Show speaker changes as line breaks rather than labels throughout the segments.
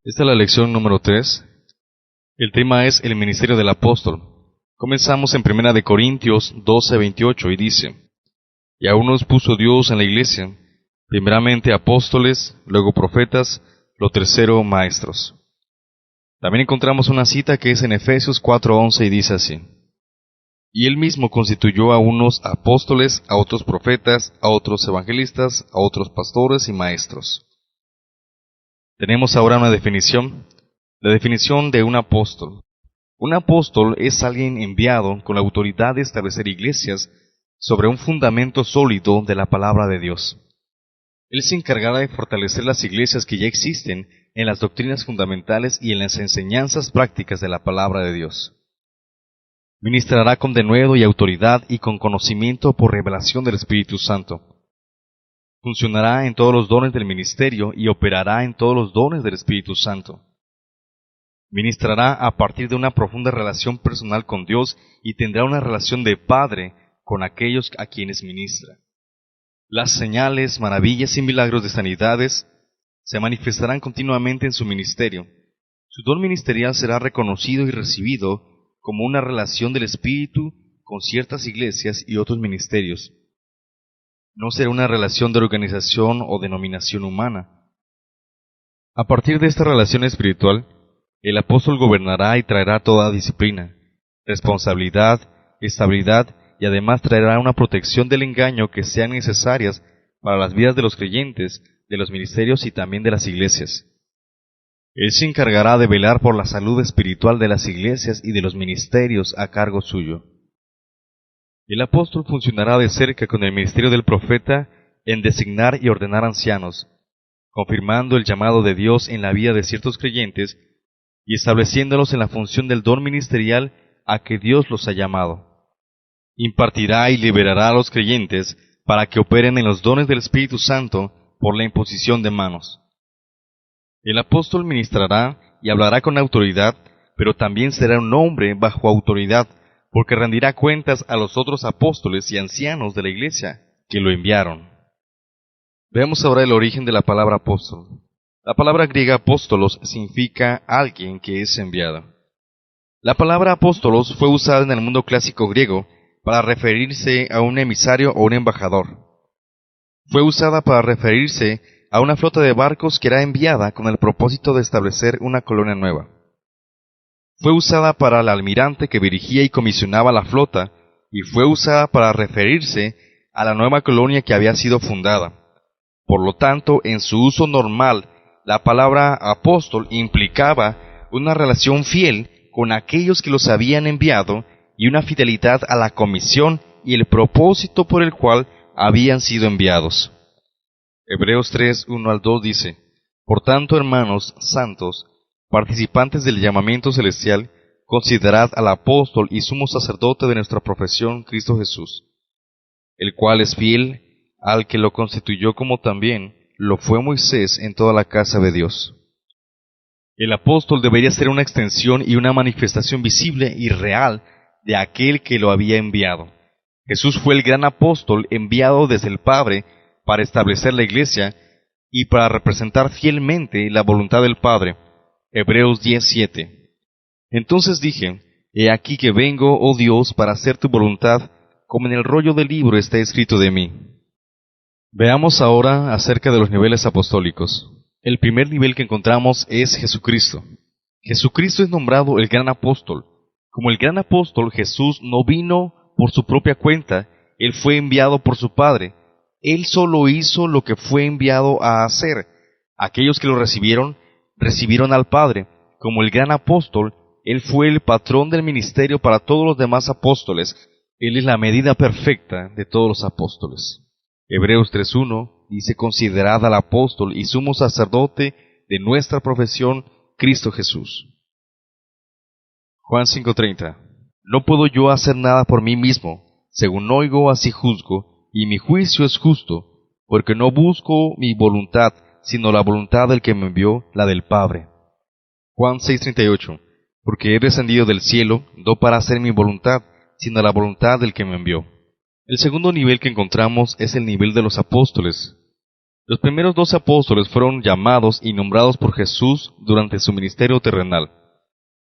Esta es la lección número 3. El tema es el ministerio del apóstol. Comenzamos en 1 de Corintios 12:28 y dice: Y a unos puso Dios en la iglesia, primeramente apóstoles, luego profetas, lo tercero maestros. También encontramos una cita que es en Efesios 4:11 y dice así: Y él mismo constituyó a unos apóstoles, a otros profetas, a otros evangelistas, a otros pastores y maestros. Tenemos ahora una definición, la definición de un apóstol. Un apóstol es alguien enviado con la autoridad de establecer iglesias sobre un fundamento sólido de la palabra de Dios. Él se encargará de fortalecer las iglesias que ya existen en las doctrinas fundamentales y en las enseñanzas prácticas de la palabra de Dios. Ministrará con denuedo y autoridad y con conocimiento por revelación del Espíritu Santo. Funcionará en todos los dones del ministerio y operará en todos los dones del Espíritu Santo. Ministrará a partir de una profunda relación personal con Dios y tendrá una relación de padre con aquellos a quienes ministra. Las señales, maravillas y milagros de sanidades se manifestarán continuamente en su ministerio. Su don ministerial será reconocido y recibido como una relación del Espíritu con ciertas iglesias y otros ministerios. No será una relación de organización o denominación humana. A partir de esta relación espiritual, el apóstol gobernará y traerá toda disciplina, responsabilidad, estabilidad y además traerá una protección del engaño que sean necesarias para las vidas de los creyentes, de los ministerios y también de las iglesias. Él se encargará de velar por la salud espiritual de las iglesias y de los ministerios a cargo suyo. El apóstol funcionará de cerca con el ministerio del profeta en designar y ordenar ancianos, confirmando el llamado de Dios en la vida de ciertos creyentes y estableciéndolos en la función del don ministerial a que Dios los ha llamado. Impartirá y liberará a los creyentes para que operen en los dones del Espíritu Santo por la imposición de manos. El apóstol ministrará y hablará con autoridad, pero también será un hombre bajo autoridad, porque rendirá cuentas a los otros apóstoles y ancianos de la iglesia que lo enviaron. Veamos ahora el origen de la palabra apóstol. La palabra griega apóstolos significa alguien que es enviado. La palabra apóstolos fue usada en el mundo clásico griego para referirse a un emisario o un embajador. Fue usada para referirse a una flota de barcos que era enviada con el propósito de establecer una colonia nueva. Fue usada para el almirante que dirigía y comisionaba la flota, y fue usada para referirse a la nueva colonia que había sido fundada. Por lo tanto, en su uso normal, la palabra apóstol implicaba una relación fiel con aquellos que los habían enviado y una fidelidad a la comisión y el propósito por el cual habían sido enviados. Hebreos 3:1-2 dice: Por tanto, hermanos santos, participantes del llamamiento celestial, considerad al apóstol y sumo sacerdote de nuestra profesión, Cristo Jesús, el cual es fiel al que lo constituyó, como también lo fue Moisés en toda la casa de Dios. El apóstol debería ser una extensión y una manifestación visible y real de aquel que lo había enviado. Jesús fue el gran apóstol enviado desde el Padre para establecer la iglesia y para representar fielmente la voluntad del Padre. Hebreos 10:7. Entonces dije: He aquí que vengo, oh Dios, para hacer tu voluntad, como en el rollo del libro está escrito de mí. Veamos ahora acerca de los niveles apostólicos. El primer nivel que encontramos es Jesucristo. Jesucristo es nombrado el gran apóstol. Como el gran apóstol, Jesús no vino por su propia cuenta, Él fue enviado por su Padre. Él solo hizo lo que fue enviado a hacer. Aquellos que lo recibieron al Padre. Como el gran apóstol, Él fue el patrón del ministerio para todos los demás apóstoles. Él es la medida perfecta de todos los apóstoles. Hebreos 3:1 dice: Considerad al apóstol y sumo sacerdote de nuestra profesión, Cristo Jesús. Juan 5:30. No puedo yo hacer nada por mí mismo. Según oigo, así juzgo, y mi juicio es justo, porque no busco mi voluntad, sino la voluntad del que me envió, la del Padre. Juan 6:38. Porque he descendido del cielo, no para hacer mi voluntad, sino la voluntad del que me envió. El segundo nivel que encontramos es el nivel de los apóstoles. Los primeros 12 apóstoles fueron llamados y nombrados por Jesús durante su ministerio terrenal.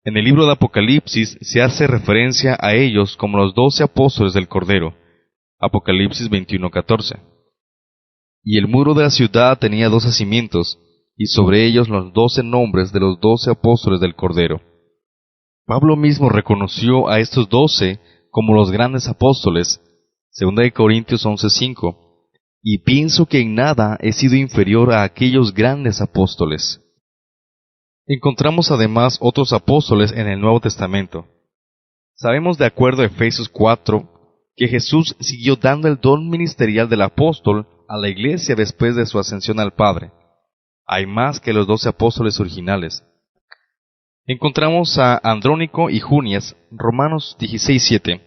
En el libro de Apocalipsis se hace referencia a ellos como los 12 apóstoles del Cordero. Apocalipsis 21:14. Y el muro de la ciudad tenía 12 cimientos, y sobre ellos los 12 nombres de los 12 apóstoles del Cordero. Pablo mismo reconoció a estos 12 como los grandes apóstoles, 2 Corintios 11:5, y pienso que en nada he sido inferior a aquellos grandes apóstoles. Encontramos además otros apóstoles en el Nuevo Testamento. Sabemos de acuerdo a Efesios 4 que Jesús siguió dando el don ministerial del apóstol a la iglesia después de su ascensión al Padre. Hay más que los 12 apóstoles originales. Encontramos a Andrónico y Junias, Romanos 16:7.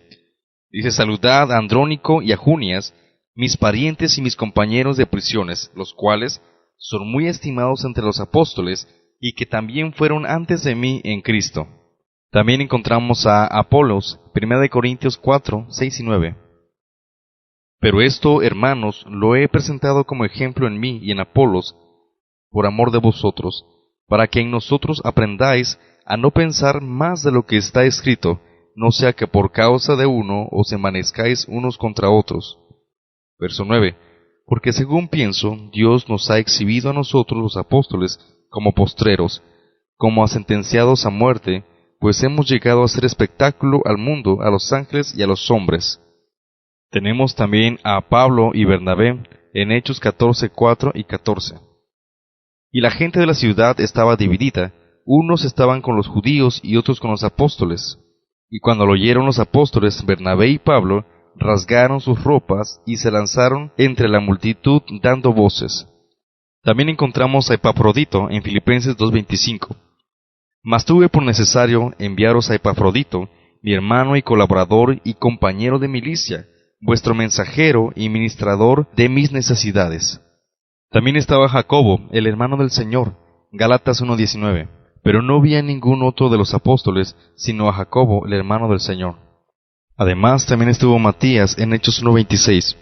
Dice: saludad a Andrónico y a Junias, mis parientes y mis compañeros de prisiones, los cuales son muy estimados entre los apóstoles, y que también fueron antes de mí en Cristo. También encontramos a Apolos, 1 Corintios 4, 6 y 9. Pero esto, hermanos, lo he presentado como ejemplo en mí y en Apolos, por amor de vosotros, para que en nosotros aprendáis a no pensar más de lo que está escrito, no sea que por causa de uno os envanezcáis unos contra otros. Verso 9. Porque según pienso, Dios nos ha exhibido a nosotros los apóstoles como postreros, como a sentenciados a muerte, pues hemos llegado a ser espectáculo al mundo, a los ángeles y a los hombres. Tenemos también a Pablo y Bernabé en Hechos 14:4 y 14. Y la gente de la ciudad estaba dividida, unos estaban con los judíos y otros con los apóstoles. Y cuando lo oyeron los apóstoles, Bernabé y Pablo rasgaron sus ropas y se lanzaron entre la multitud dando voces. También encontramos a Epafrodito en Filipenses 2:25. Mas tuve por necesario enviaros a Epafrodito, mi hermano y colaborador y compañero de milicia, vuestro mensajero y ministrador de mis necesidades. También estaba Jacobo, el hermano del Señor, Gálatas 1:19. Pero no vi a ningún otro de los apóstoles, sino a Jacobo, el hermano del Señor. Además también estuvo Matías en Hechos 1:26.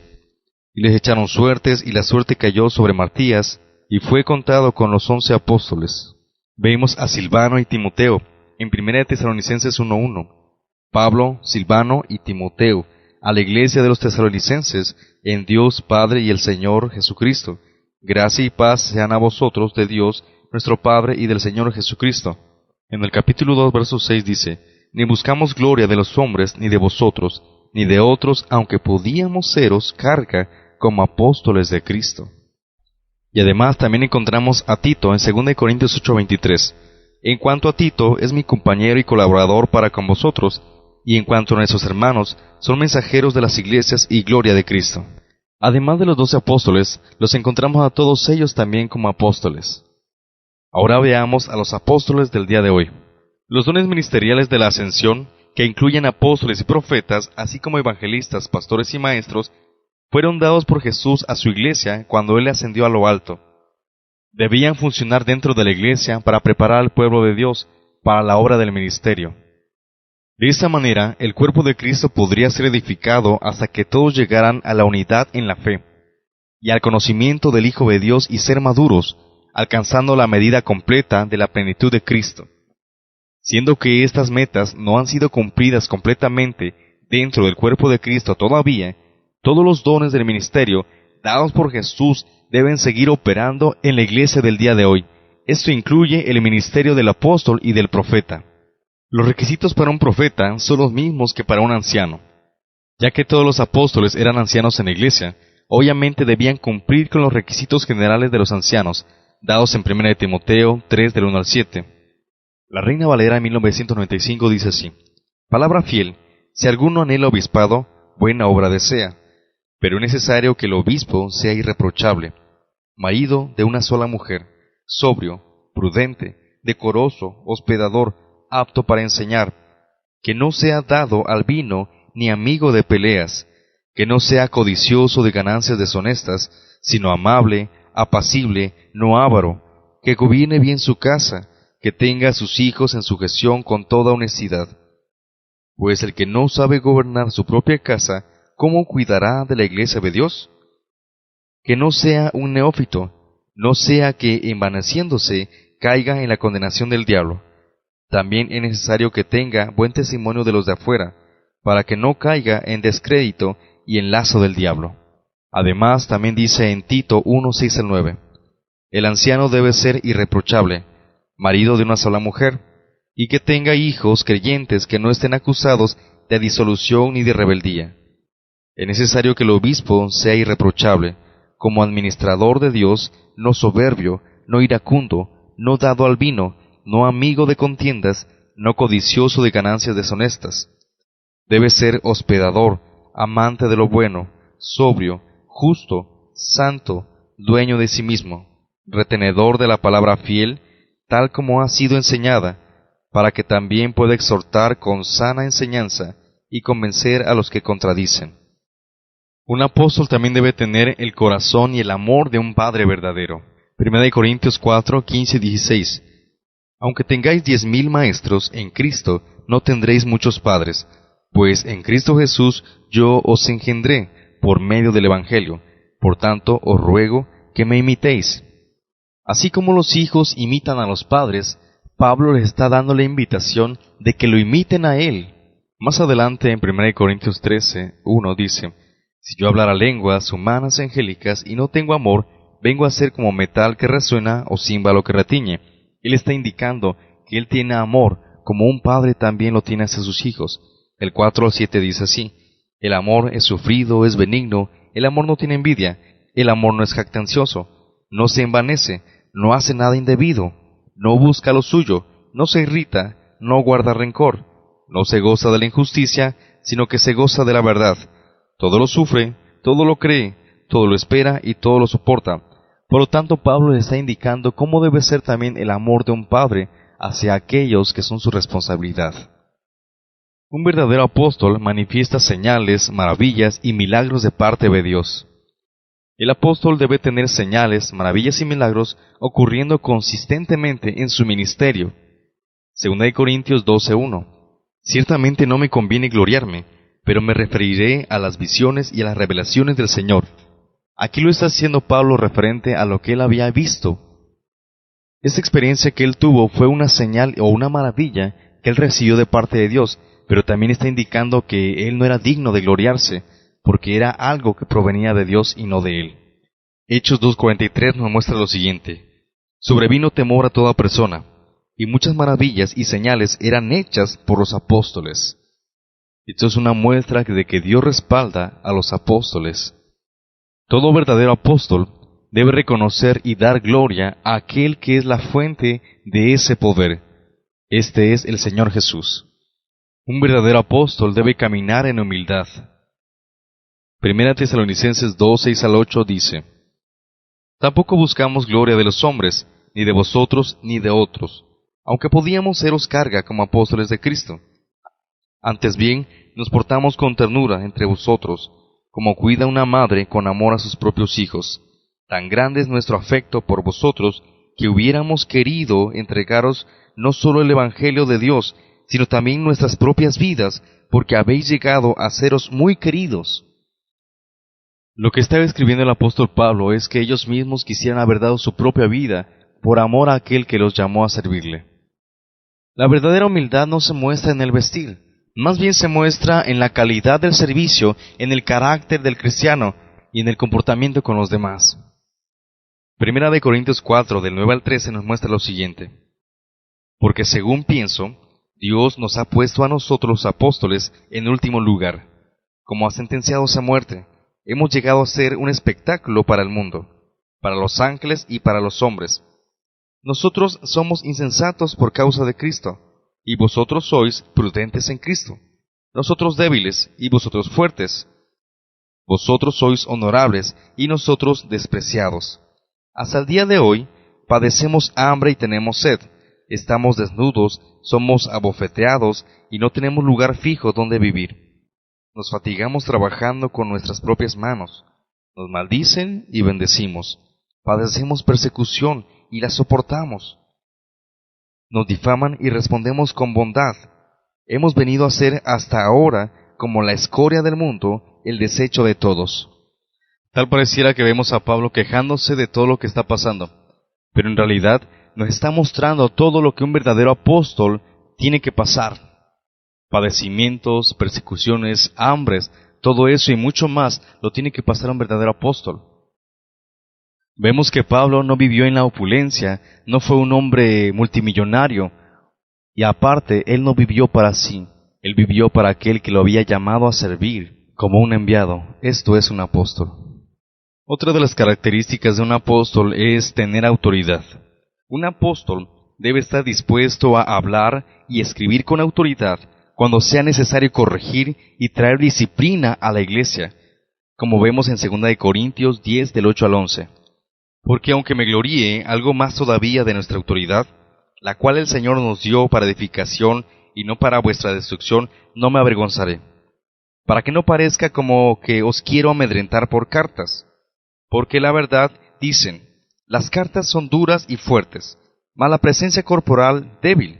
Y les echaron suertes, y la suerte cayó sobre Matías, y fue contado con los 11 apóstoles. Vemos a Silvano y Timoteo en 1 Tesalonicenses 1:1. Pablo, Silvano y Timoteo, a la iglesia de los tesalonicenses, en Dios Padre y el Señor Jesucristo. Gracia y paz sean a vosotros de Dios, nuestro Padre, y del Señor Jesucristo. En el capítulo 2, verso 6 dice: ni buscamos gloria de los hombres, ni de vosotros, ni de otros, aunque podíamos seros carga como apóstoles de Cristo. Y además también encontramos a Tito en 2 Corintios 8:23. En cuanto a Tito, es mi compañero y colaborador para con vosotros, y en cuanto a nuestros hermanos, son mensajeros de las iglesias y gloria de Cristo. Además de los 12 apóstoles, los encontramos a todos ellos también como apóstoles. Ahora veamos a los apóstoles del día de hoy. Los dones ministeriales de la ascensión, que incluyen apóstoles y profetas, así como evangelistas, pastores y maestros, fueron dados por Jesús a su iglesia cuando Él ascendió a lo alto. Debían funcionar dentro de la iglesia para preparar al pueblo de Dios para la obra del ministerio. De esta manera, el cuerpo de Cristo podría ser edificado hasta que todos llegaran a la unidad en la fe y al conocimiento del Hijo de Dios y ser maduros, alcanzando la medida completa de la plenitud de Cristo. Siendo que estas metas no han sido cumplidas completamente dentro del cuerpo de Cristo todavía, todos los dones del ministerio dados por Jesús deben seguir operando en la iglesia del día de hoy. Esto incluye el ministerio del apóstol y del profeta. Los requisitos para un profeta son los mismos que para un anciano. Ya que todos los apóstoles eran ancianos en la iglesia, obviamente debían cumplir con los requisitos generales de los ancianos, dados en 1 Timoteo 3 del 1 al 7. La Reina Valera en 1995 dice así: palabra fiel, si alguno anhela obispado, buena obra desea, pero es necesario que el obispo sea irreprochable, marido de una sola mujer, sobrio, prudente, decoroso, hospedador, apto para enseñar, que no sea dado al vino ni amigo de peleas, que no sea codicioso de ganancias deshonestas, sino amable, apacible, no avaro, que gobierne bien su casa, que tenga a sus hijos en sujeción con toda honestidad. Pues el que no sabe gobernar su propia casa, ¿cómo cuidará de la iglesia de Dios? que no sea un neófito, no sea que, envaneciéndose, caiga en la condenación del diablo. También es necesario que tenga buen testimonio de los de afuera, para que no caiga en descrédito y en lazo del diablo. Además, también dice en Tito 1:6-9, el anciano debe ser irreprochable, marido de una sola mujer, y que tenga hijos creyentes que no estén acusados de disolución ni de rebeldía. Es necesario que el obispo sea irreprochable, como administrador de Dios, no soberbio, no iracundo, no dado al vino, no amigo de contiendas, no codicioso de ganancias deshonestas. Debe ser hospedador, amante de lo bueno, sobrio, justo, santo, dueño de sí mismo, retenedor de la palabra fiel, tal como ha sido enseñada, para que también pueda exhortar con sana enseñanza y convencer a los que contradicen. Un apóstol también debe tener el corazón y el amor de un padre verdadero. 1 Corintios 4:15-16. Aunque tengáis 10,000 maestros en Cristo, no tendréis muchos padres, pues en Cristo Jesús yo os engendré por medio del Evangelio. Por tanto, os ruego que me imitéis. Así como los hijos imitan a los padres, Pablo les está dando la invitación de que lo imiten a él. Más adelante en 1 Corintios 13:1 dice, si yo hablara lenguas humanas y angélicas y no tengo amor, vengo a ser como metal que resuena o címbalo que retiñe. Él está indicando que él tiene amor, como un padre también lo tiene hacia sus hijos. El 4:7 dice así, el amor es sufrido, es benigno, el amor no tiene envidia, el amor no es jactancioso, no se envanece, no hace nada indebido, no busca lo suyo, no se irrita, no guarda rencor, no se goza de la injusticia, sino que se goza de la verdad. Todo lo sufre, todo lo cree, todo lo espera y todo lo soporta. Por lo tanto, Pablo le está indicando cómo debe ser también el amor de un padre hacia aquellos que son su responsabilidad. Un verdadero apóstol manifiesta señales, maravillas y milagros de parte de Dios. El apóstol debe tener señales, maravillas y milagros ocurriendo consistentemente en su ministerio. 2 Corintios 12:1. Ciertamente no me conviene gloriarme, pero me referiré a las visiones y a las revelaciones del Señor. Aquí lo está haciendo Pablo referente a lo que él había visto. Esta experiencia que él tuvo fue una señal o una maravilla que él recibió de parte de Dios, pero también está indicando que él no era digno de gloriarse, porque era algo que provenía de Dios y no de él. Hechos 2:43 nos muestra lo siguiente. Sobrevino temor a toda persona, y muchas maravillas y señales eran hechas por los apóstoles. Esto es una muestra de que Dios respalda a los apóstoles. Todo verdadero apóstol debe reconocer y dar gloria a aquel que es la fuente de ese poder. Este es el Señor Jesús. Un verdadero apóstol debe caminar en humildad. 1 Tesalonicenses 2:6-8 dice, tampoco buscamos gloria de los hombres, ni de vosotros, ni de otros, aunque podíamos seros carga como apóstoles de Cristo. Antes bien, nos portamos con ternura entre vosotros, como cuida una madre con amor a sus propios hijos. Tan grande es nuestro afecto por vosotros, que hubiéramos querido entregaros no solo el Evangelio de Dios, sino también nuestras propias vidas, porque habéis llegado a seros muy queridos. Lo que está escribiendo el apóstol Pablo es que ellos mismos quisieran haber dado su propia vida por amor a aquel que los llamó a servirle. La verdadera humildad no se muestra en el vestir, más bien se muestra en la calidad del servicio, en el carácter del cristiano y en el comportamiento con los demás. 1 Corintios 4, del 9-13 nos muestra lo siguiente. Porque según pienso, Dios nos ha puesto a nosotros los apóstoles en último lugar. Como a sentenciados a muerte, hemos llegado a ser un espectáculo para el mundo, para los ángeles y para los hombres. Nosotros somos insensatos por causa de Cristo, y vosotros sois prudentes en Cristo. Nosotros débiles, y vosotros fuertes. Vosotros sois honorables, y nosotros despreciados. Hasta el día de hoy, padecemos hambre y tenemos sed. Estamos desnudos, somos abofeteados, y no tenemos lugar fijo donde vivir. Nos fatigamos trabajando con nuestras propias manos. Nos maldicen y bendecimos. Padecemos persecución y la soportamos. Nos difaman y respondemos con bondad. Hemos venido a ser hasta ahora, como la escoria del mundo, el desecho de todos. Tal pareciera que vemos a Pablo quejándose de todo lo que está pasando, pero en realidad nos está mostrando todo lo que un verdadero apóstol tiene que pasar. Padecimientos, persecuciones, hambres, todo eso y mucho más lo tiene que pasar un verdadero apóstol. Vemos que Pablo no vivió en la opulencia, no fue un hombre multimillonario, y aparte, él no vivió para sí, él vivió para aquel que lo había llamado a servir como un enviado. Esto es un apóstol. Otra de las características de un apóstol es tener autoridad. Un apóstol debe estar dispuesto a hablar y escribir con autoridad cuando sea necesario corregir y traer disciplina a la iglesia, como vemos en 2 Corintios 10 del 8 al 11. Porque aunque me gloríe algo más todavía de nuestra autoridad, la cual el Señor nos dio para edificación y no para vuestra destrucción, no me avergonzaré, para que no parezca como que os quiero amedrentar por cartas. Porque la verdad, dicen, las cartas son duras y fuertes, mas la presencia corporal débil,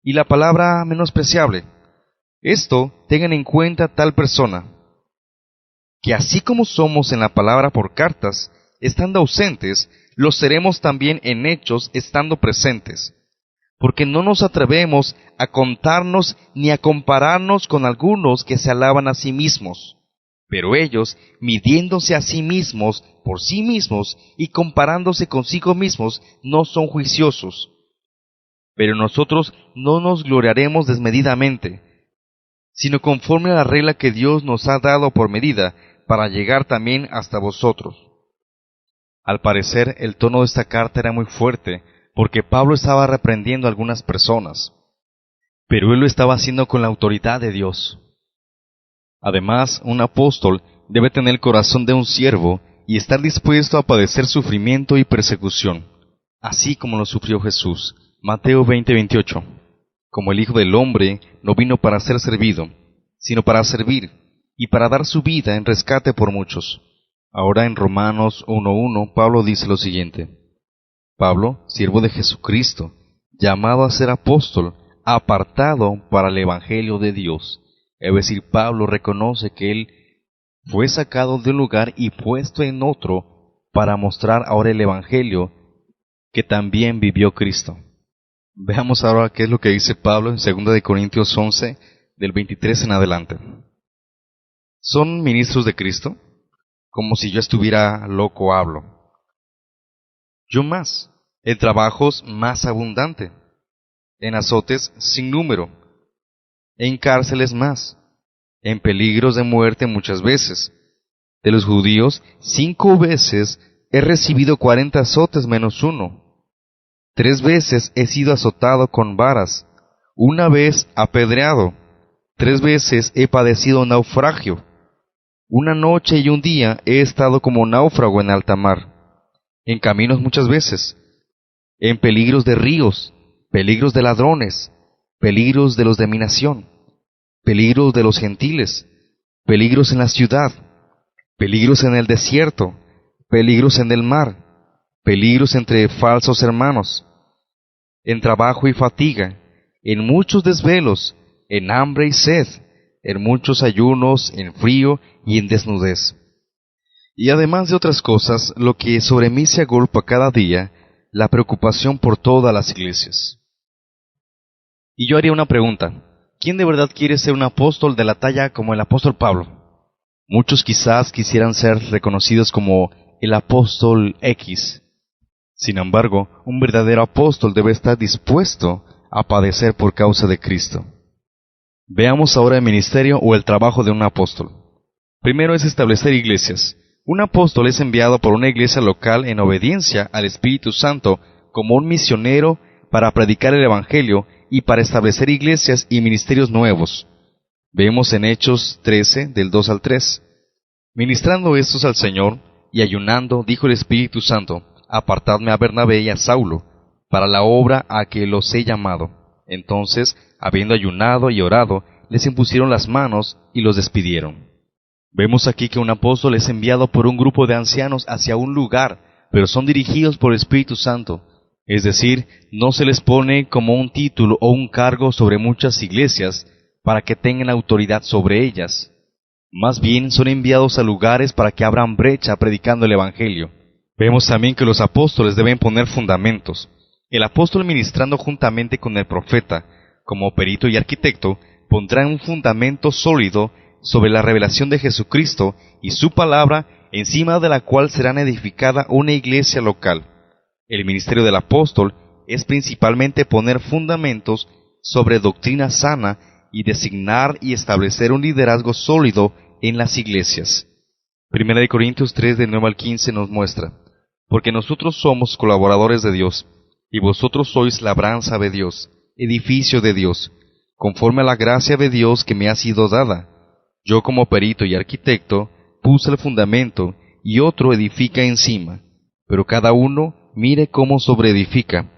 y la palabra menospreciable. Esto tengan en cuenta tal persona, que así como somos en la palabra por cartas, estando ausentes, lo seremos también en hechos estando presentes. Porque no nos atrevemos a contarnos ni a compararnos con algunos que se alaban a sí mismos. Pero ellos, midiéndose a sí mismos por sí mismos y comparándose consigo mismos, no son juiciosos. Pero nosotros no nos gloriaremos desmedidamente, sino conforme a la regla que Dios nos ha dado por medida, para llegar también hasta vosotros. Al parecer, el tono de esta carta era muy fuerte, porque Pablo estaba reprendiendo a algunas personas, pero él lo estaba haciendo con la autoridad de Dios. Además, un apóstol debe tener el corazón de un siervo y estar dispuesto a padecer sufrimiento y persecución, así como lo sufrió Jesús. Mateo 20:28. Como el Hijo del Hombre no vino para ser servido, sino para servir, y para dar su vida en rescate por muchos. Ahora en Romanos 1:1, Pablo dice lo siguiente: Pablo, siervo de Jesucristo, llamado a ser apóstol, apartado para el Evangelio de Dios. Es decir, Pablo reconoce que él fue sacado de un lugar y puesto en otro para mostrar ahora el Evangelio que también vivió Cristo. Veamos ahora qué es lo que dice Pablo en 2 Corintios 11, del 23 en adelante. ¿Son ministros de Cristo? Como si yo estuviera loco hablo. Yo más, en trabajos más abundante, en azotes sin número, en cárceles más, en peligros de muerte muchas veces. De los judíos, 5 veces he recibido 40 azotes menos uno. 3 veces he sido azotado con varas, 1 vez apedreado, 3 veces he padecido naufragio. 1 noche y 1 día he estado como náufrago en alta mar, en caminos muchas veces, en peligros de ríos, peligros de ladrones, peligros de los de mi nación, peligros de los gentiles, peligros en la ciudad, peligros en el desierto, peligros en el mar, peligros entre falsos hermanos, en trabajo y fatiga, en muchos desvelos, en hambre y sed, en muchos ayunos, en frío y en desnudez. Y además de otras cosas, lo que sobre mí se agolpa cada día, la preocupación por todas las iglesias. Y yo haría una pregunta: ¿quién de verdad quiere ser un apóstol de la talla como el apóstol Pablo? Muchos quizás quisieran ser reconocidos como el apóstol X. Sin embargo, un verdadero apóstol debe estar dispuesto a padecer por causa de Cristo. Veamos ahora el ministerio o el trabajo de un apóstol. Primero es establecer iglesias. Un apóstol es enviado por una iglesia local en obediencia al Espíritu Santo como un misionero para predicar el Evangelio y para establecer iglesias y ministerios nuevos. Vemos en Hechos 13, del 2 al 3. Ministrando estos al Señor y ayunando, dijo el Espíritu Santo: apartadme a Bernabé y a Saulo para la obra a que los he llamado. Entonces, habiendo ayunado y orado, les impusieron las manos y los despidieron. Vemos aquí que un apóstol es enviado por un grupo de ancianos hacia un lugar, pero son dirigidos por el Espíritu Santo. Es decir, no se les pone como un título o un cargo sobre muchas iglesias para que tengan autoridad sobre ellas. Más bien son enviados a lugares para que abran brecha predicando el Evangelio. Vemos también que los apóstoles deben poner fundamentos. El apóstol, ministrando juntamente con el profeta, como perito y arquitecto, pondrá un fundamento sólido sobre la revelación de Jesucristo y su palabra, encima de la cual será edificada una iglesia local. El ministerio del apóstol es principalmente poner fundamentos sobre doctrina sana y designar y establecer un liderazgo sólido en las iglesias. 1 Corintios 3, del 9 al 15 nos muestra: porque nosotros somos colaboradores de Dios, y vosotros sois labranza de Dios, edificio de Dios, conforme a la gracia de Dios que me ha sido dada. Yo como perito y arquitecto puse el fundamento, y otro edifica encima, pero cada uno mire cómo sobreedifica,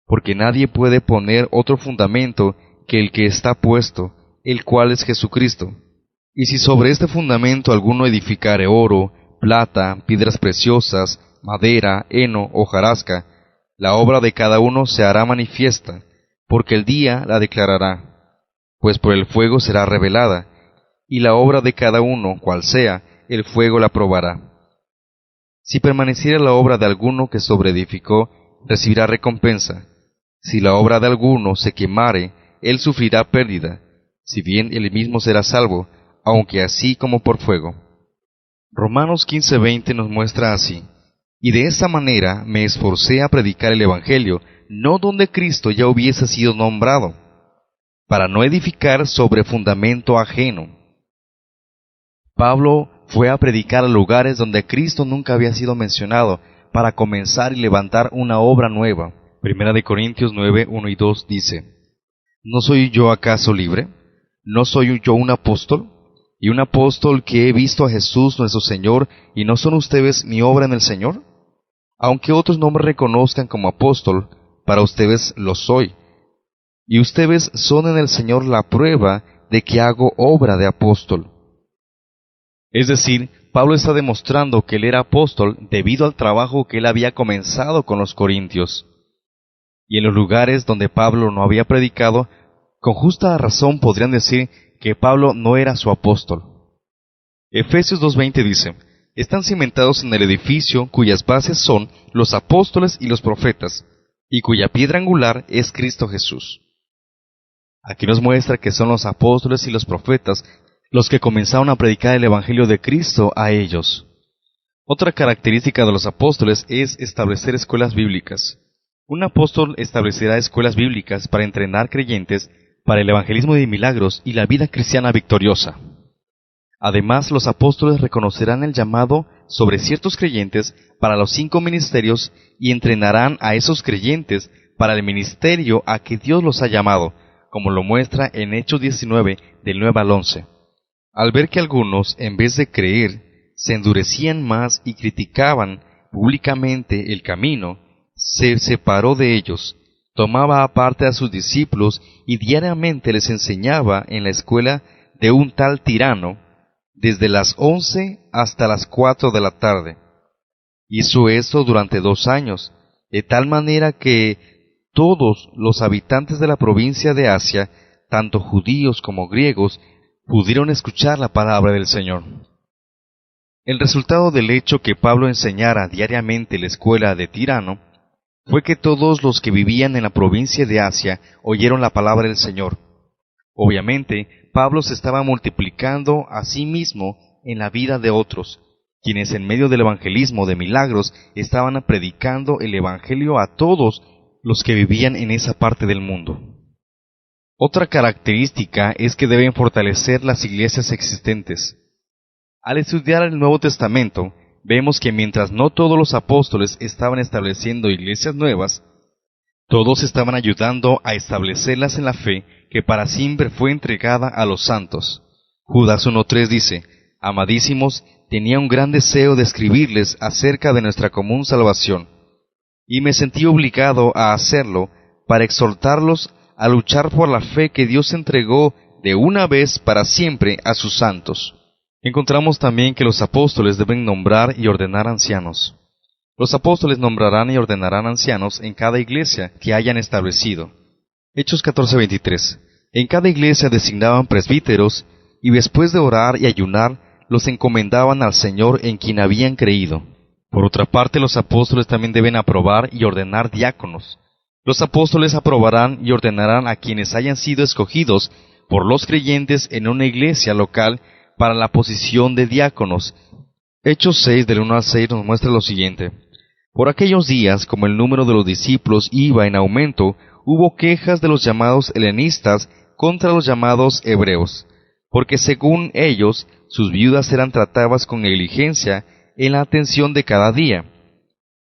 porque nadie puede poner otro fundamento que el que está puesto, el cual es Jesucristo. Y si sobre este fundamento alguno edificare oro, plata, piedras preciosas, madera, heno, hojarasca, la obra de cada uno se hará manifiesta, porque el día la declarará, pues por el fuego será revelada, y la obra de cada uno, cual sea, el fuego la probará. Si permaneciera la obra de alguno que sobreedificó, recibirá recompensa. Si la obra de alguno se quemare, él sufrirá pérdida, si bien él mismo será salvo, aunque así como por fuego. Romanos 15:20 nos muestra así: y de esa manera me esforcé a predicar el Evangelio, no donde Cristo ya hubiese sido nombrado, para no edificar sobre fundamento ajeno. Pablo fue a predicar a lugares donde Cristo nunca había sido mencionado, para comenzar y levantar una obra nueva. 1 Corintios 9, 1 y 2 dice: ¿no soy yo acaso libre? ¿No soy yo un apóstol? ¿Y un apóstol que he visto a Jesús nuestro Señor, y no son ustedes mi obra en el Señor? Aunque otros no me reconozcan como apóstol, para ustedes lo soy. Y ustedes son en el Señor la prueba de que hago obra de apóstol. Es decir, Pablo está demostrando que él era apóstol debido al trabajo que él había comenzado con los corintios. Y en los lugares donde Pablo no había predicado, con justa razón podrían decir que Pablo no era su apóstol. Efesios 2:20 dice: están cimentados en el edificio cuyas bases son los apóstoles y los profetas, y cuya piedra angular es Cristo Jesús. Aquí nos muestra que son los apóstoles y los profetas los que comenzaron a predicar el Evangelio de Cristo a ellos. Otra característica de los apóstoles es establecer escuelas bíblicas. Un apóstol establecerá escuelas bíblicas para entrenar creyentes para el evangelismo de milagros y la vida cristiana victoriosa. Además, los apóstoles reconocerán el llamado sobre ciertos creyentes para los 5 ministerios y entrenarán a esos creyentes para el ministerio a que Dios los ha llamado, como lo muestra en Hechos 19, del 9 al 11. Al ver que algunos, en vez de creer, se endurecían más y criticaban públicamente el camino, se separó de ellos, tomaba aparte a sus discípulos y diariamente les enseñaba en la escuela de un tal Tirano, desde las 11 hasta las 4 de la tarde. Hizo esto durante 2 años, de tal manera que todos los habitantes de la provincia de Asia, tanto judíos como griegos, pudieron escuchar la palabra del Señor. El resultado del hecho que Pablo enseñara diariamente en la escuela de Tirano fue que todos los que vivían en la provincia de Asia oyeron la palabra del Señor. Obviamente, Pablo se estaba multiplicando a sí mismo en la vida de otros, quienes en medio del evangelismo de milagros estaban predicando el Evangelio a todos los que vivían en esa parte del mundo. Otra característica es que deben fortalecer las iglesias existentes. Al estudiar el Nuevo Testamento, vemos que mientras no todos los apóstoles estaban estableciendo iglesias nuevas, todos estaban ayudando a establecerlas en la fe que para siempre fue entregada a los santos. Judas 1:3 dice: amadísimos, tenía un gran deseo de escribirles acerca de nuestra común salvación, y me sentí obligado a hacerlo para exhortarlos a luchar por la fe que Dios entregó de una vez para siempre a sus santos. Encontramos también que los apóstoles deben nombrar y ordenar ancianos. Los apóstoles nombrarán y ordenarán ancianos en cada iglesia que hayan establecido. Hechos 14:23. En cada iglesia designaban presbíteros y después de orar y ayunar, los encomendaban al Señor en quien habían creído. Por otra parte, los apóstoles también deben aprobar y ordenar diáconos. Los apóstoles aprobarán y ordenarán a quienes hayan sido escogidos por los creyentes en una iglesia local para la posición de diáconos. Hechos 6, del 1 al 6, nos muestra lo siguiente. Por aquellos días, como el número de los discípulos iba en aumento, hubo quejas de los llamados helenistas contra los llamados hebreos, porque según ellos, sus viudas eran tratadas con negligencia en la atención de cada día.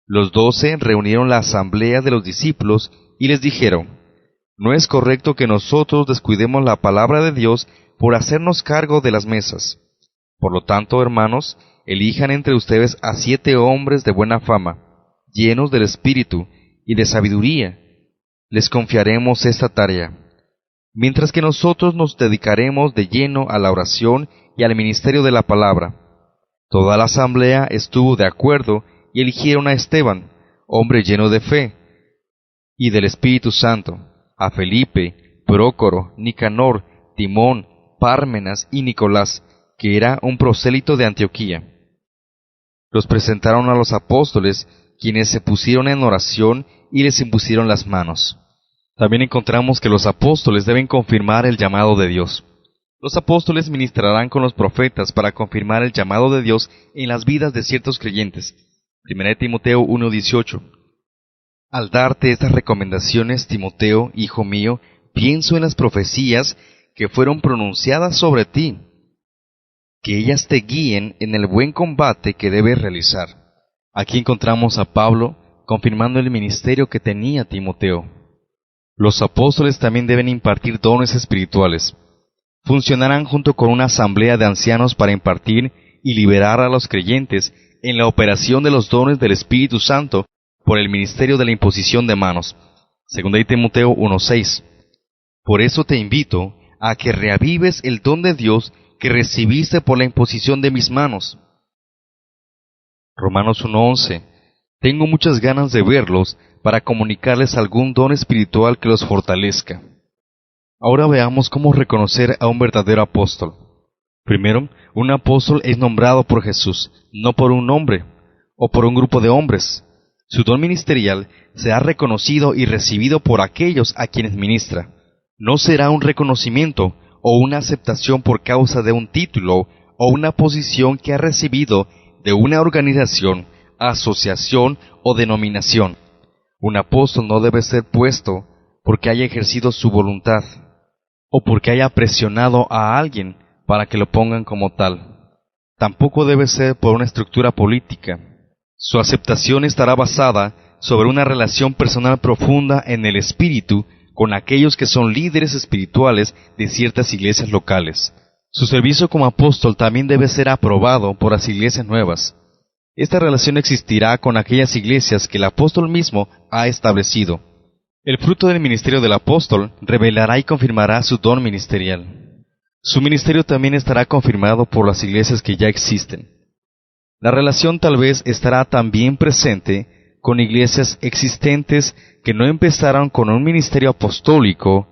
Los 12 reunieron la asamblea de los discípulos y les dijeron, no es correcto que nosotros descuidemos la palabra de Dios por hacernos cargo de las mesas. Por lo tanto, hermanos, elijan entre ustedes a 7 hombres de buena fama, llenos del Espíritu y de sabiduría. Les confiaremos esta tarea, mientras que nosotros nos dedicaremos de lleno a la oración y al ministerio de la palabra. Toda la asamblea estuvo de acuerdo y eligieron a Esteban, hombre lleno de fe y del Espíritu Santo, a Felipe, Prócoro, Nicanor, Timón, Pármenas y Nicolás, que era un prosélito de Antioquía. Los presentaron a los apóstoles, quienes se pusieron en oración y les impusieron las manos. También encontramos que los apóstoles deben confirmar el llamado de Dios. Los apóstoles ministrarán con los profetas para confirmar el llamado de Dios en las vidas de ciertos creyentes. 1 Timoteo 1:18. Al darte estas recomendaciones, Timoteo, hijo mío, pienso en las profecías que fueron pronunciadas sobre ti, que ellas te guíen en el buen combate que debes realizar. Aquí encontramos a Pablo confirmando el ministerio que tenía Timoteo. Los apóstoles también deben impartir dones espirituales. Funcionarán junto con una asamblea de ancianos para impartir y liberar a los creyentes en la operación de los dones del Espíritu Santo por el ministerio de la imposición de manos. 2 Timoteo 1:6. Por eso te invito a que reavives el don de Dios que recibiste por la imposición de mis manos. Romanos 1:11. Tengo muchas ganas de verlos para comunicarles algún don espiritual que los fortalezca. Ahora veamos cómo reconocer a un verdadero apóstol. Primero, un apóstol es nombrado por Jesús, no por un hombre o por un grupo de hombres. Su don ministerial será reconocido y recibido por aquellos a quienes ministra. No será un reconocimiento o una aceptación por causa de un título o una posición que ha recibido de una organización, asociación o denominación. Un apóstol no debe ser puesto porque haya ejercido su voluntad o porque haya presionado a alguien para que lo pongan como tal. Tampoco debe ser por una estructura política. Su aceptación estará basada sobre una relación personal profunda en el espíritu con aquellos que son líderes espirituales de ciertas iglesias locales. Su servicio como apóstol también debe ser aprobado por las iglesias nuevas. Esta relación existirá con aquellas iglesias que el apóstol mismo ha establecido. El fruto del ministerio del apóstol revelará y confirmará su don ministerial. Su ministerio también estará confirmado por las iglesias que ya existen. La relación tal vez estará también presente con iglesias existentes que no empezaron con un ministerio apostólico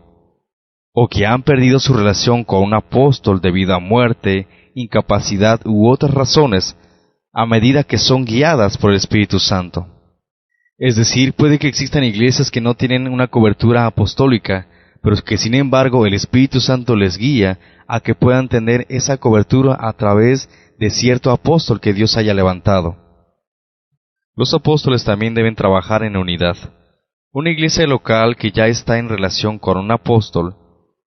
o que han perdido su relación con un apóstol debido a muerte, incapacidad u otras razones, a medida que son guiadas por el Espíritu Santo. Es decir, puede que existan iglesias que no tienen una cobertura apostólica, pero que sin embargo el Espíritu Santo les guía a que puedan tener esa cobertura a través de cierto apóstol que Dios haya levantado. Los apóstoles también deben trabajar en unidad. Una iglesia local que ya está en relación con un apóstol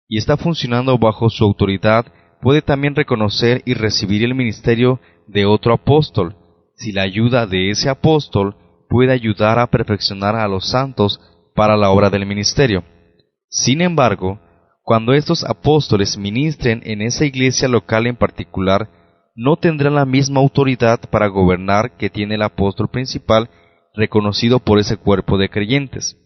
y está funcionando bajo su autoridad puede también reconocer y recibir el ministerio de otro apóstol, si la ayuda de ese apóstol puede ayudar a perfeccionar a los santos para la obra del ministerio. Sin embargo, cuando estos apóstoles ministren en esa iglesia local en particular, no tendrán la misma autoridad para gobernar que tiene el apóstol principal reconocido por ese cuerpo de creyentes.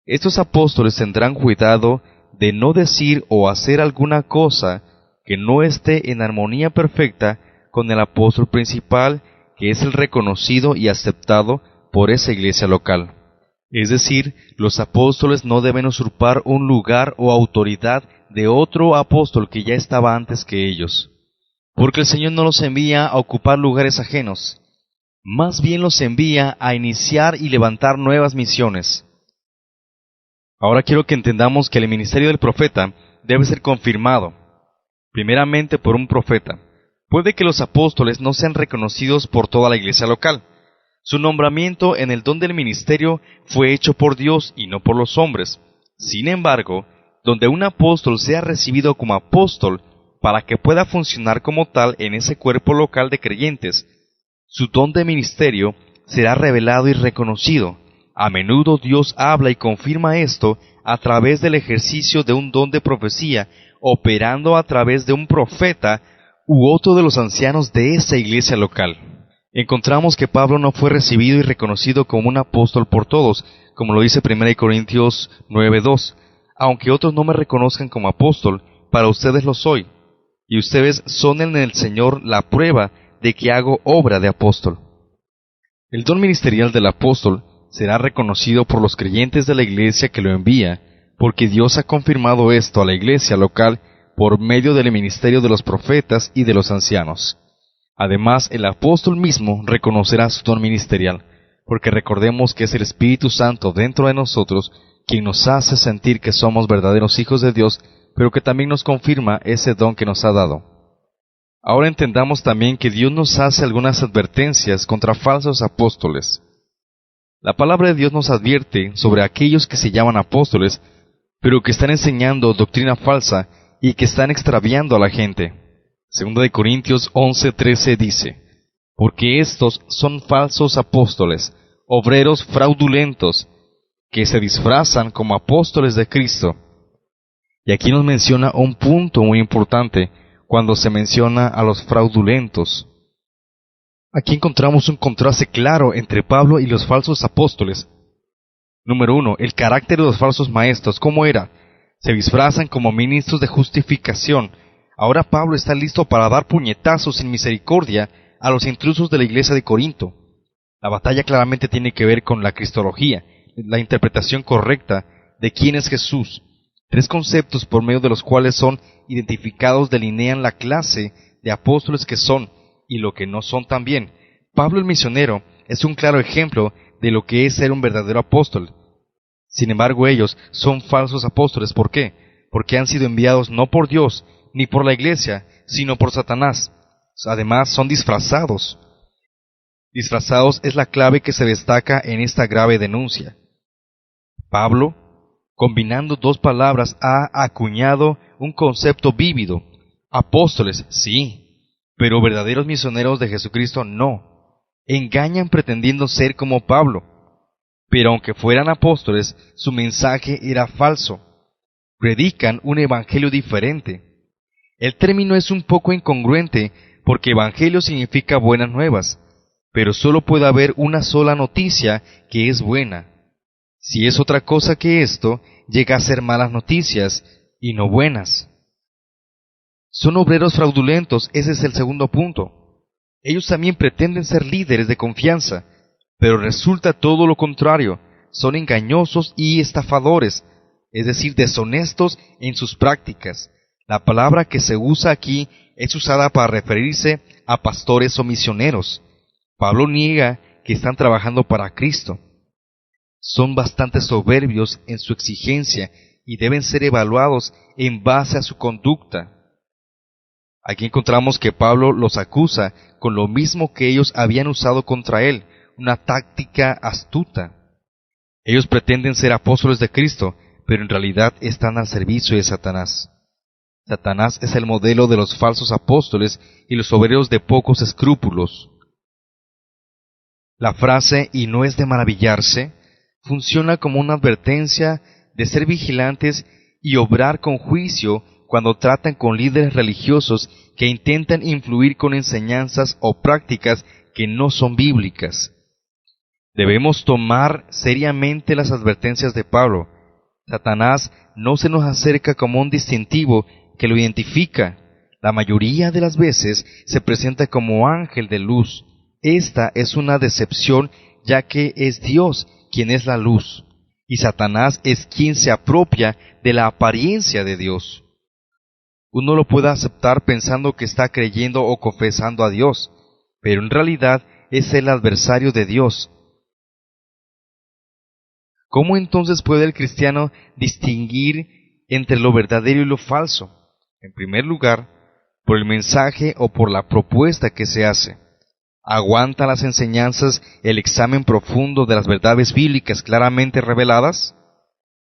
Estos apóstoles tendrán cuidado de no decir o hacer alguna cosa que no esté en armonía perfecta con el apóstol principal, que es el reconocido y aceptado por esa iglesia local. Es decir, los apóstoles no deben usurpar un lugar o autoridad de otro apóstol que ya estaba antes que ellos. Porque el Señor no los envía a ocupar lugares ajenos, más bien los envía a iniciar y levantar nuevas misiones. Ahora quiero que entendamos que el ministerio del profeta debe ser confirmado, primeramente por un profeta. Puede que los apóstoles no sean reconocidos por toda la iglesia local. Su nombramiento en el don del ministerio fue hecho por Dios y no por los hombres. Sin embargo, donde un apóstol sea recibido como apóstol para que pueda funcionar como tal en ese cuerpo local de creyentes, su don de ministerio será revelado y reconocido. A menudo Dios habla y confirma esto a través del ejercicio de un don de profecía, operando a través de un profeta u otro de los ancianos de esa iglesia local. Encontramos que Pablo no fue recibido y reconocido como un apóstol por todos, como lo dice 1 Corintios 9:2. Aunque otros no me reconozcan como apóstol, para ustedes lo soy, y ustedes son en el Señor la prueba de que hago obra de apóstol. El don ministerial del apóstol será reconocido por los creyentes de la iglesia que lo envía, porque Dios ha confirmado esto a la iglesia local por medio del ministerio de los profetas y de los ancianos. Además, el apóstol mismo reconocerá su don ministerial, porque recordemos que es el Espíritu Santo dentro de nosotros quien nos hace sentir que somos verdaderos hijos de Dios, pero que también nos confirma ese don que nos ha dado. Ahora entendamos también que Dios nos hace algunas advertencias contra falsos apóstoles. La palabra de Dios nos advierte sobre aquellos que se llaman apóstoles, pero que están enseñando doctrina falsa y que están extraviando a la gente. 2 Corintios 11:13 dice, porque estos son falsos apóstoles, obreros fraudulentos, que se disfrazan como apóstoles de Cristo. Y aquí nos menciona un punto muy importante cuando se menciona a los fraudulentos. Aquí encontramos un contraste claro entre Pablo y los falsos apóstoles. Número 1, el carácter de los falsos maestros, ¿cómo era? Se disfrazan como ministros de justificación. Ahora Pablo está listo para dar puñetazos sin misericordia a los intrusos de la iglesia de Corinto. La batalla claramente tiene que ver con la cristología, la interpretación correcta de quién es Jesús. 3 conceptos por medio de los cuales son identificados delinean la clase de apóstoles que son y lo que no son también. Pablo el misionero es un claro ejemplo de lo que es ser un verdadero apóstol. Sin embargo, ellos son falsos apóstoles. ¿Por qué? Porque han sido enviados no por Dios ni por la iglesia, sino por Satanás. Además, son disfrazados. Disfrazados es la clave que se destaca en esta grave denuncia. Pablo, combinando dos palabras, ha acuñado un concepto vívido. Apóstoles, sí, pero verdaderos misioneros de Jesucristo no. Engañan pretendiendo ser como Pablo. Pero aunque fueran apóstoles, su mensaje era falso. Predican un evangelio diferente. El término es un poco incongruente porque evangelio significa buenas nuevas, pero solo puede haber una sola noticia que es buena. Si es otra cosa que esto, llega a ser malas noticias y no buenas. Son obreros fraudulentos, ese es el segundo punto. Ellos también pretenden ser líderes de confianza, pero resulta todo lo contrario. Son engañosos y estafadores, es decir, deshonestos en sus prácticas. La palabra que se usa aquí es usada para referirse a pastores o misioneros. Pablo niega que están trabajando para Cristo. Son bastante soberbios en su exigencia y deben ser evaluados en base a su conducta. Aquí encontramos que Pablo los acusa con lo mismo que ellos habían usado contra él, una táctica astuta. Ellos pretenden ser apóstoles de Cristo, pero en realidad están al servicio de Satanás. Satanás es el modelo de los falsos apóstoles y los obreros de pocos escrúpulos. La frase "y no es de maravillarse" funciona como una advertencia de ser vigilantes y obrar con juicio cuando tratan con líderes religiosos que intentan influir con enseñanzas o prácticas que no son bíblicas. Debemos tomar seriamente las advertencias de Pablo. Satanás no se nos acerca como un distintivo que lo identifica. La mayoría de las veces se presenta como ángel de luz. Esta es una decepción, ya que es Dios quien es la luz, y Satanás es quien se apropia de la apariencia de Dios. uno lo puede aceptar pensando que está creyendo o confesando a Dios, pero en realidad es el adversario de Dios. ¿Cómo entonces puede el cristiano distinguir entre lo verdadero y lo falso? En primer lugar, por el mensaje o por la propuesta que se hace. ¿Aguanta las enseñanzas el examen profundo de las verdades bíblicas claramente reveladas?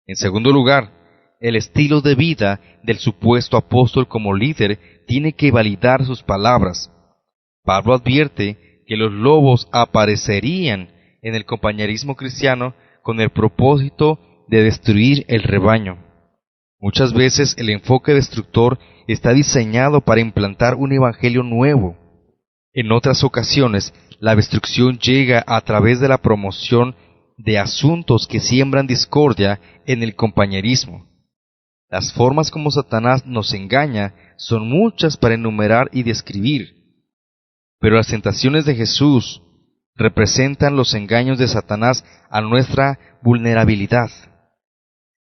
En segundo lugar, el estilo de vida del supuesto apóstol como líder tiene que validar sus palabras. Pablo advierte que los lobos aparecerían en el compañerismo cristiano con el propósito de destruir el rebaño. Muchas veces el enfoque destructor está diseñado para implantar un evangelio nuevo. En otras ocasiones, la destrucción llega a través de la promoción de asuntos que siembran discordia en el compañerismo. Las formas como Satanás nos engaña son muchas para enumerar y describir, pero las tentaciones de Jesús representan los engaños de Satanás a nuestra vulnerabilidad.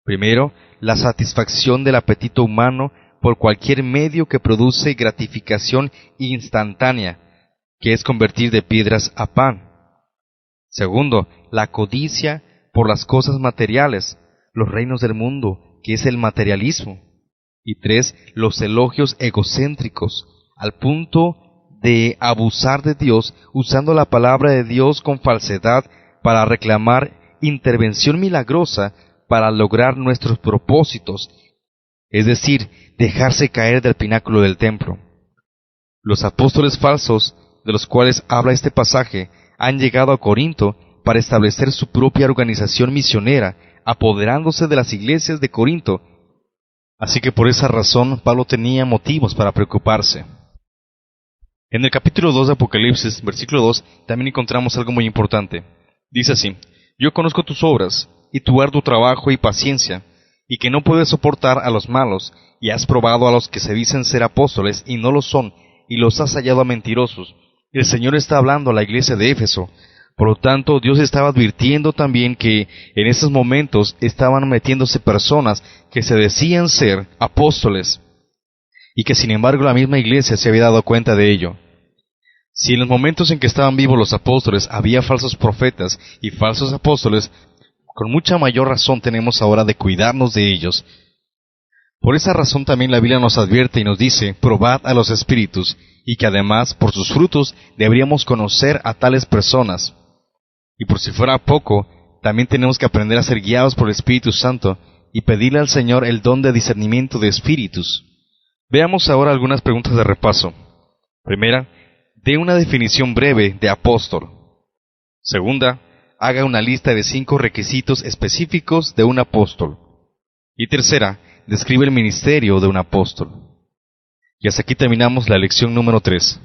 Primero, la satisfacción del apetito humano por cualquier medio que produce gratificación instantánea, que es convertir de piedras a pan. Segundo, la codicia por las cosas materiales, los reinos del mundo, que es el materialismo. Y tres, los elogios egocéntricos, al punto de abusar de Dios usando la palabra de Dios con falsedad para reclamar intervención milagrosa para lograr nuestros propósitos, es decir, dejarse caer del pináculo del templo. Los apóstoles falsos, de los cuales habla este pasaje, han llegado a Corinto para establecer su propia organización misionera, apoderándose de las iglesias de Corinto. Así que por esa razón Pablo tenía motivos para preocuparse. En el capítulo 2 de Apocalipsis, versículo 2, también encontramos algo muy importante. Dice así: Yo conozco tus obras, y tu arduo trabajo y paciencia, y que no puedes soportar a los malos, y has probado a los que se dicen ser apóstoles, y no lo son, y los has hallado a mentirosos. El Señor está hablando a la iglesia de Éfeso. Por lo tanto, Dios estaba advirtiendo también que en esos momentos estaban metiéndose personas que se decían ser apóstoles, y que sin embargo la misma iglesia se había dado cuenta de ello. Si en los momentos en que estaban vivos los apóstoles había falsos profetas y falsos apóstoles, con mucha mayor razón tenemos ahora de cuidarnos de ellos. Por esa razón también la Biblia nos advierte y nos dice: probad a los espíritus, y que además por sus frutos deberíamos conocer a tales personas. Y por si fuera poco, también tenemos que aprender a ser guiados por el Espíritu Santo y pedirle al Señor el don de discernimiento de espíritus. Veamos ahora algunas preguntas de repaso. Primera, dé una definición breve de apóstol. Segunda, haga una lista de 5 requisitos específicos de un apóstol. Y tercera, describe el ministerio de un apóstol. Y hasta aquí terminamos la lección número 3.